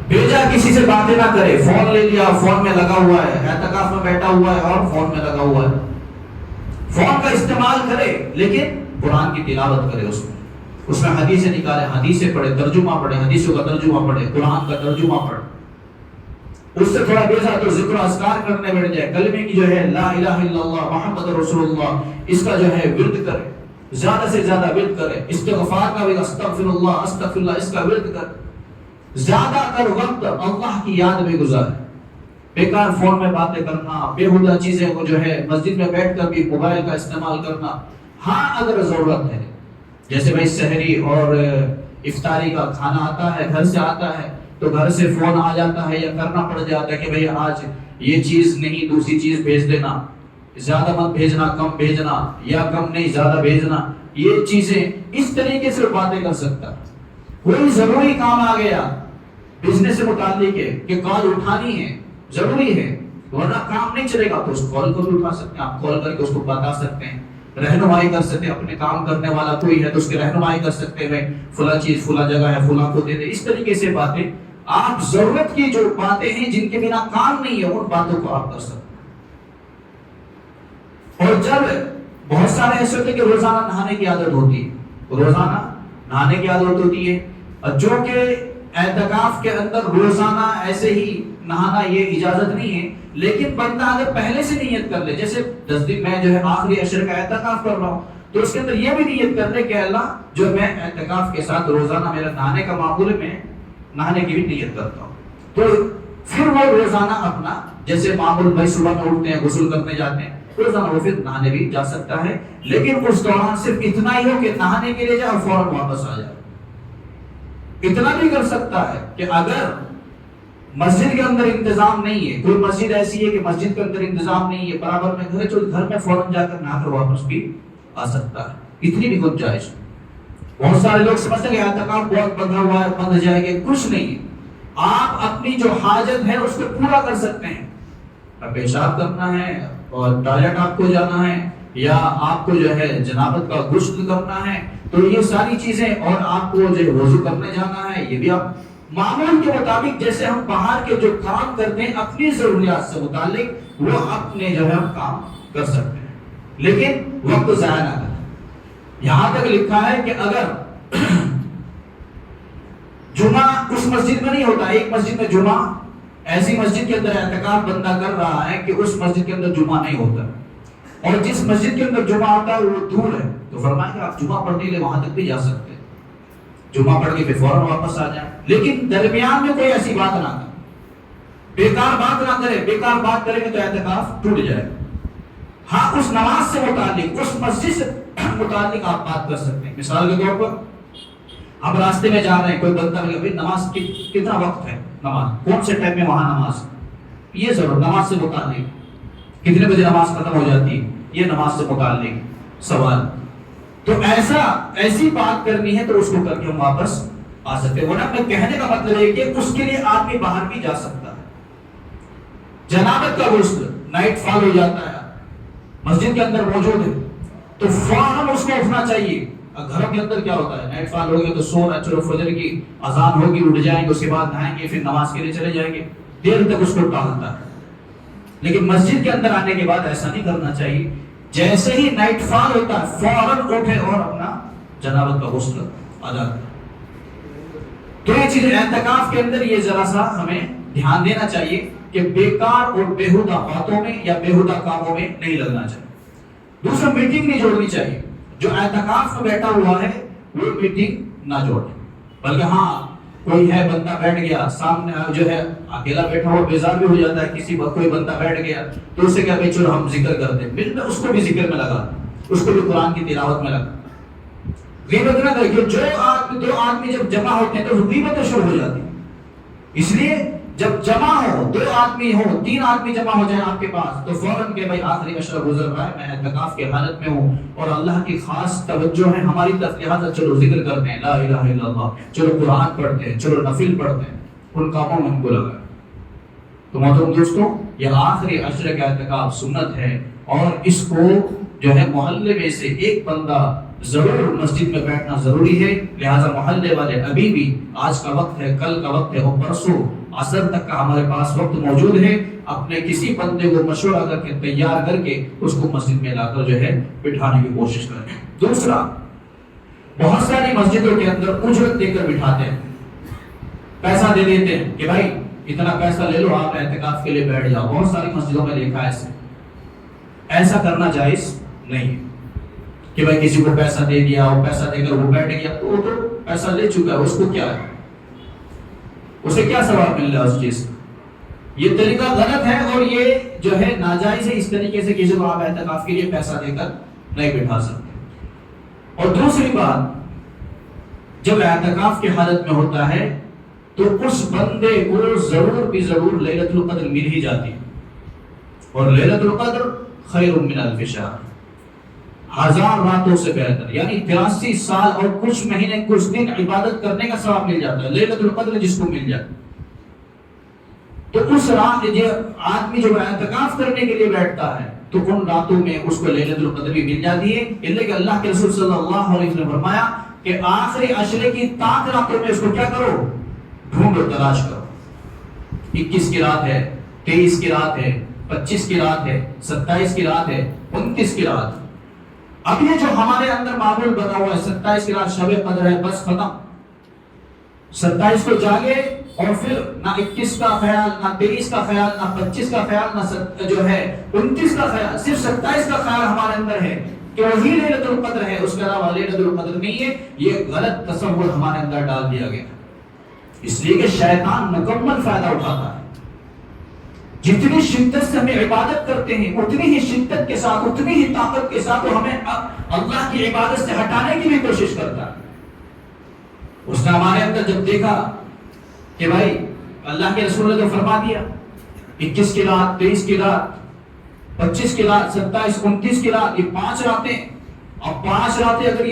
بھیجا کسی سے باتیں نہ کرے، فون لے لیا، فون میں لگا ہوا ہے، اعتکاف میں بیٹھا ہوا ہے اور فون میں لگا ہوا ہے. فون کا استعمال کرے لیکن قرآن کی تلاوت کرے، اس میں حدیثیں نکالے، حدیثیں پڑھے، ترجمہ پڑھے، حدیثوں کا ترجمہ پڑھے، قرآن کا ترجمہ پڑھے. اس سے تھوڑا بیزا تو ذکر و اذکار کرنے بیٹھ جائے، کلمے کی جو ہے لا الہ الا اللہ محمد رسول اللہ، اس کا جو ہے ورد کرے، زیادہ سے زیادہ ورد کرے. استغفار کا بھی استغفر اللہ استغفر اللہ، اس کا ورد کرے. زیادہ تر وقت اللہ کی یاد میں گزارے. بیکار فون میں باتیں کرنا، بےہودہ چیزیں کو جو ہے مسجد میں بیٹھ کر بھی موبائل کا استعمال کرنا، ہاں اگر ضرورت ہے، جیسے بھائی سحری اور افطاری کا کھانا آتا ہے، گھر سے آتا ہے تو گھر سے فون آ جاتا ہے یا کرنا پڑ جاتا ہے کہ بھئی آج یہ چیز نہیں دوسری چیز بھیج دینا، زیادہ مت بھیجنا، کم بھیجنا، یا کم نہیں زیادہ بھیجنا. یہ چیزیں اس طریقے سے باتیں کر سکتا. کوئی ضروری کام آ گیا بزنس سے متعلق ہے کہ کال اٹھانی ہے، ضروری ہے، ورنہ کام نہیں چلے گا، تو اس کال کو بھی اٹھا سکتے ہیں آپ، کال کر کے اس کو بتا سکتے ہیں، رہنمائی کر سکتے ہیں. اپنے کام کرنے والا کوئی ہے تو اس کی رہنمائی کر سکتے ہیں، فلاں چیز فلاں جگہ ہے، فلاں کو دے دے. اس طریقے سے باتیں آپ ضرورت کی جو باتیں ہیں جن کے بنا کام نہیں ہے ان باتوں کو آپ کر سکتے ہیں. اور جب بہت سارے ایسے ہوتے ہیں کہ روزانہ نہانے کی عادت ہوتی ہے، روزانہ نہانے کی عادت ہوتی ہے، جو کہ اعتکاف کے اندر روزانہ ایسے ہی نہانا یہ اجازت نہیں ہے. لیکن بندہ اگر پہلے سے نیت کر لے، جیسے 10 دن میں جو ہے آخری عشر کا اعتکاف کر رہا ہوں، تو اس کے اندر یہ بھی نیت کر لے کہ اللہ جو میں اعتکاف کے ساتھ روزانہ میرا نہانے کا معمول ہے، میں نہانے کی بھی نیت کرتا ہوں، تو پھر وہ روزانہ اپنا جیسے معمول بھائی صبح میں اٹھتے ہیں غسل کرنے جاتے ہیں، روزانہ وہ پھر نہانے بھی جا سکتا ہے. لیکن اس دوران صرف اتنا ہی ہو کہ نہانے کے لیے جائے اور فوراً واپس آ جائے. اتنا بھی کر سکتا ہے کہ اگر مسجد کے اندر انتظام نہیں ہے، کوئی مسجد ایسی ہے کہ مسجد کے اندر انتظام نہیں ہے، برابر میں گھر ہے، تو گھر میں فوراً جا کر نہا کر واپس بھی آ سکتا ہے. اتنی بھی گنجائش. بہت سارے لوگ سمجھتے ہیں کہ اعتکاف بہت بندھا ہوا ہے، بندھ جائے گا، کچھ نہیں. آپ اپنی جو حاجت ہے اس کو پورا کر سکتے ہیں. پیشاب کرنا ہے اور ٹوائلٹ آپ کو جانا ہے، یا آپ کو جو ہے جنابت کا غسل کرنا ہے، تو یہ ساری چیزیں، اور آپ کو جو وضو کرنے جانا ہے، یہ بھی آپ معمول کے مطابق جیسے ہم باہر کے جو کام کرتے ہیں اپنی ضروریات سے متعلق وہ اپنے جو ہے ہم کام کر سکتے ہیں، لیکن وقت ضائع نہ کریں. یہاں تک لکھا ہے کہ اگر جمعہ اس مسجد میں نہیں ہوتا، ایک مسجد میں جمعہ، ایسی مسجد کے اندر اعتکاف بندہ کر رہا ہے کہ اس مسجد کے اندر جمعہ نہیں ہوتا، اور جس مسجد کے اندر جمعہ آتا ہے وہ دور ہے، تو فرمایا کہ آپ جمعہ پڑھنے کے لیے وہاں تک بھی جا سکتے ہیں، جمعہ پڑھ کے پھر فوراً واپس آ جائیں. لیکن درمیان میں کوئی ایسی بات نہ کرے، بیکار بات نہ کرے. بیکار بات کریں گے تو اعتکاف ٹوٹ جائے. ہاں اس نماز سے متعلق، اس مسجد سے متعلق آپ بات کر سکتے ہیں. مثال کے طور پر ہم راستے میں جا رہے ہیں، کوئی بندہ بھائی نماز کتنا وقت ہے، نماز کون سے ٹائم میں وہاں نماز، یہ ضرور نماز سے متعلق کتنے بجے نماز ختم ہو جاتی ہے، یہ نماز سے متعلق سوال. تو ایسی بات کرنی ہے تو اس کو کر کے ہم واپس آ سکتے ہیں. ورنہ میں کہنے کا مطلب ہے کہ اس کے لیے آدمی باہر بھی جا سکتا ہے. جنابت کا غسل نائٹ فال ہو جاتا ہے، مسجد کے اندر موجود ہے، تو فوراً اس کو اٹھنا چاہیے. گھر کے اندر کیا ہوتا ہے، نائٹ فال ہو گیا تو سونا، چلو فجر کی اذان ہوگی، اٹھ جائیں گے، اس کے بعد نہائیں گے، پھر نماز کے لیے چلے جائیں گے، دیر تک اس کو ٹالتا ہے. لیکن مسجد کے اندر آنے کے بعد ایسا نہیں کرنا چاہیے. جیسے ہی نائٹ فال ہوتا ہے فوراً اٹھے اور اپنا جنابت کا غسل ادا کرے. تو یہ چیز اعتکاف کے اندر یہ ذرا سا ہمیں دھیان دینا چاہیے کہ بیکار اور بیہودہ باتوں میں یا بیہودہ کاموں میں نہیں لگنا چاہیے. دوسرا میٹنگ نہیں جوڑنی چاہیے. جو اعتکاف میں بیٹھا ہوا ہے وہ میٹنگ نہ جوڑے، بلکہ ہاں کوئی ہے بندہ بیٹھ گیا سامنے، جو ہے اکیلا بیٹھا ہوا بیزار بھی ہو جاتا ہے، کسی وقت کوئی بندہ بیٹھ گیا تو اسے کیا بھائی چلو ہم ذکر کرتے ہیں، میں اس کو بھی ذکر میں لگا، اس کو بھی قرآن کی تلاوت میں لگا. غیبت نہ کرے، جو دو آدمی جب جمع ہوتے ہیں تو غیبتیں شروع ہو جاتی. اس لیے جب جمع ہو، 2 آدمی ہو، 3 آدمی جمع ہو جائیں آپ کے پاس، تو فوراً کہ بھائی آخری عشرہ گزر رہا ہے، میں اعتکاف کی حالت میں ہوں اور اللہ کی خاص توجہ ہے ہماری طرف، لہٰذا چلو ذکر کرتے ہیں لا الہ الا اللہ، چلو قرآن پڑھتے ہیں، چلو نفل پڑھتے ہیں، ان کاموں میں ہم کو لگا. تو محترم دوستوں، یہ آخری عشرہ کا اعتکاف سنت ہے، اور اس کو جو ہے محلے میں سے ایک بندہ ضرور مسجد میں بیٹھنا ضروری ہے. لہٰذا محلے والے ابھی بھی آج کا وقت ہے، کل کا وقت ہے اور پرسوں عصر تک کا ہمارے پاس وقت موجود ہے. اپنے کسی بندے کو مشورہ کر کے تیار کر کے اس کو مسجد میں لا کر جو ہے بٹھانے کی کوشش کریں. دوسرا، بہت ساری مسجدوں کے اندر اجرت دے کر بٹھاتے ہیں، پیسہ دے دیتے ہیں کہ بھائی اتنا پیسہ لے لو، آپ اعتکاف کے لیے بیٹھ جاؤ. بہت ساری مسجدوں میں دیکھا ہے ایسا کرنا جائز نہیں کہ بھائی کسی کو پیسہ دے دیا اور پیسہ دے کر وہ بیٹھ گیا، تو وہ تو پیسہ لے چکا ہے، اس کو کیا ہے، اسے کیا ثواب مل رہا ہے اس چیز کا. یہ طریقہ غلط ہے اور یہ جو ہے ناجائز ہے. اس طریقے سے کسی کو آپ اعتکاف کے لیے پیسہ دے کر نہیں بٹھا سکتے. اور دوسری بات، جب اعتکاف کی حالت میں ہوتا ہے تو اس بندے کو ضرور بھی ضرور لیلۃ القدر مل ہی جاتی ہے. اور لیلۃ القدر خیر من الف شہر، 1000 راتوں سے بہتر، یعنی 83 سال اور کچھ مہینے کچھ دن عبادت کرنے کا ثواب مل جاتا ہے. لیلۃ القدر جس کو مل جاتا ہے تو اس رات یہ آدمی جو اعتکاف کرنے کے لیے بیٹھتا ہے تو ان راتوں میں اس کو لیلۃ القدر بھی مل جاتی ہے. اس لیے اللہ کے رسول صلی اللہ علیہ وسلم نے فرمایا کہ آخری عشرے کی طاق راتوں میں اس کو کیا کرو، ڈھونڈو، تلاش کرو. 21 کی رات ہے، 23 کی رات ہے، 25 کی رات ہے، 27 کی رات ہے، 29 کی رات. اب یہ جو ہمارے اندر معمول بنا ہوا ہے 27 کی رات شب قدر ہے، بس ختم. 27 کو جاگے اور پھر نہ 21 کا خیال، نہ 23 کا خیال، نہ 25 کا خیال، نہ جو ہے 29 کا خیال، صرف 27 کا خیال ہمارے اندر ہے کہ وہی لیلۃ القدر ہے، اس کے علاوہ لیلۃ القدر نہیں ہے. یہ غلط تصور ہمارے اندر ڈال دیا گیا، اس لیے کہ شیطان مکمل فائدہ اٹھاتا ہے. جتنی شدت سے ہمیں عبادت کرتے ہیں اتنی ہی شدت کے ساتھ، اتنی ہی طاقت کے ساتھ وہ ہمیں اللہ کی عبادت سے ہٹانے کی بھی کوشش کرتا ہے. اس نے ہمارے اندر جب دیکھا کہ بھائی اللہ کے رسول نے تو فرما دیا 21 کی رات، 23 کی رات، 25 کی رات، 27، 29 کی رات، یہ 5 راتیں. اب 5 راتیں اگر یہ